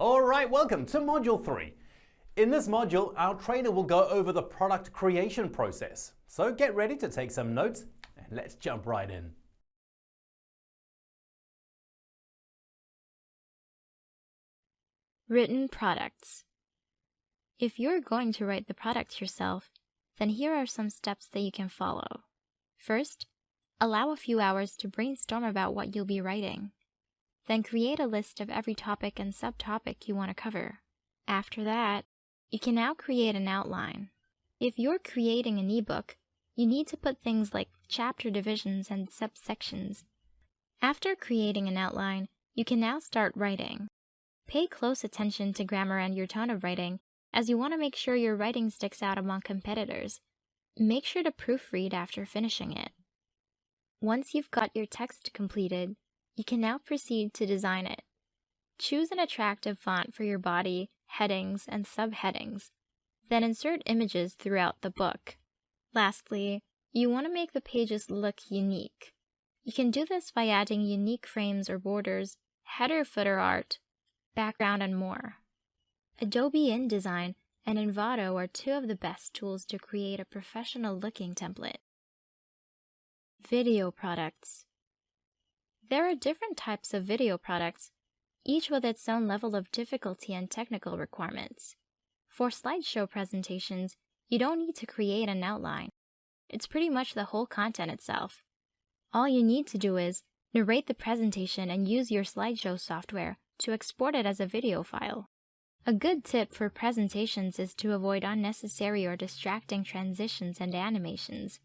Alright, welcome to Module 3. In this module, our trainer will go over the product creation process. So get ready to take some notes and let's jump right in. Written products. If you're going to write the product yourself, then here are some steps that you can follow. First, allow a few hours to brainstorm about what you'll be writing. Then create a list of every topic and subtopic you want to cover. After that, you can now create an outline. If you're creating an ebook, you need to put things like chapter divisions and subsections. After creating an outline, you can now start writing. Pay close attention to grammar and your tone of writing, as you want to make sure your writing sticks out among competitors. Make sure to proofread after finishing it. Once you've got your text completed, you can now proceed to design it. Choose an attractive font for your body, headings, and subheadings. Then insert images throughout the book. Lastly, you want to make the pages look unique. You can do this by adding unique frames or borders, header-footer art, background, and more. Adobe InDesign and Envato are two of the best tools to create a professional-looking template. Video products. There are different types of video products, each with its own level of difficulty and technical requirements. For slideshow presentations, you don't need to create an outline. It's pretty much the whole content itself. All you need to do is narrate the presentation and use your slideshow software to export it as a video file. A good tip for presentations is to avoid unnecessary or distracting transitions and animations.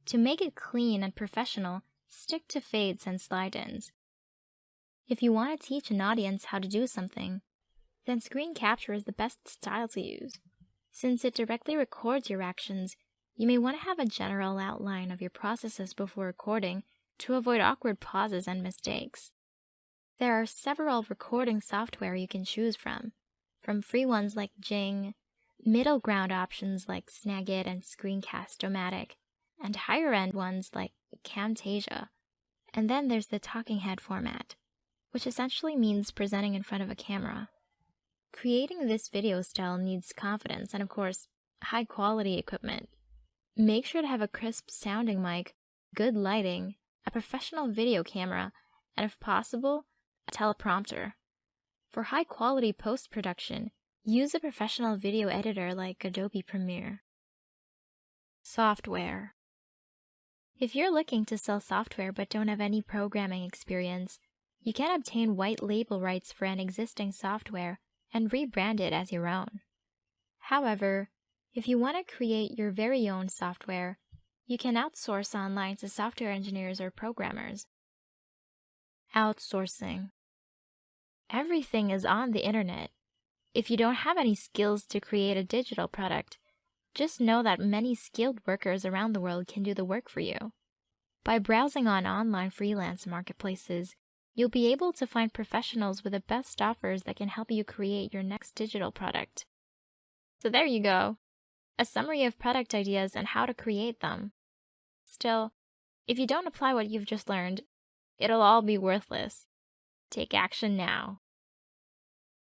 To make it clean and professional, stick to fades and slide-ins. If you want to teach an audience how to do something, then screen capture is the best style to use. Since it directly records your actions, you may want to have a general outline of your processes before recording to avoid awkward pauses and mistakes. There are several recording software you can choose from free ones like Jing, middle ground options like Snagit and Screencast-O-Matic, and higher-end ones like Camtasia. And then there's the talking head format, which essentially means presenting in front of a camera. Creating this video style needs confidence and, of course, high-quality equipment. Make sure to have a crisp sounding mic, good lighting, a professional video camera, and if possible, a teleprompter. For high-quality post-production, use a professional video editor like Adobe Premiere. Software. If you're looking to sell software but don't have any programming experience, you can obtain white label rights for an existing software and rebrand it as your own. However, if you want to create your very own software, you can outsource online to software engineers or programmers. Outsourcing. Everything is on the internet. If you don't have any skills to create a digital product, just know that many skilled workers around the world can do the work for you. By browsing on online freelance marketplaces, you'll be able to find professionals with the best offers that can help you create your next digital product. So there you go, a summary of product ideas and how to create them. Still, if you don't apply what you've just learned, it'll all be worthless. Take action now.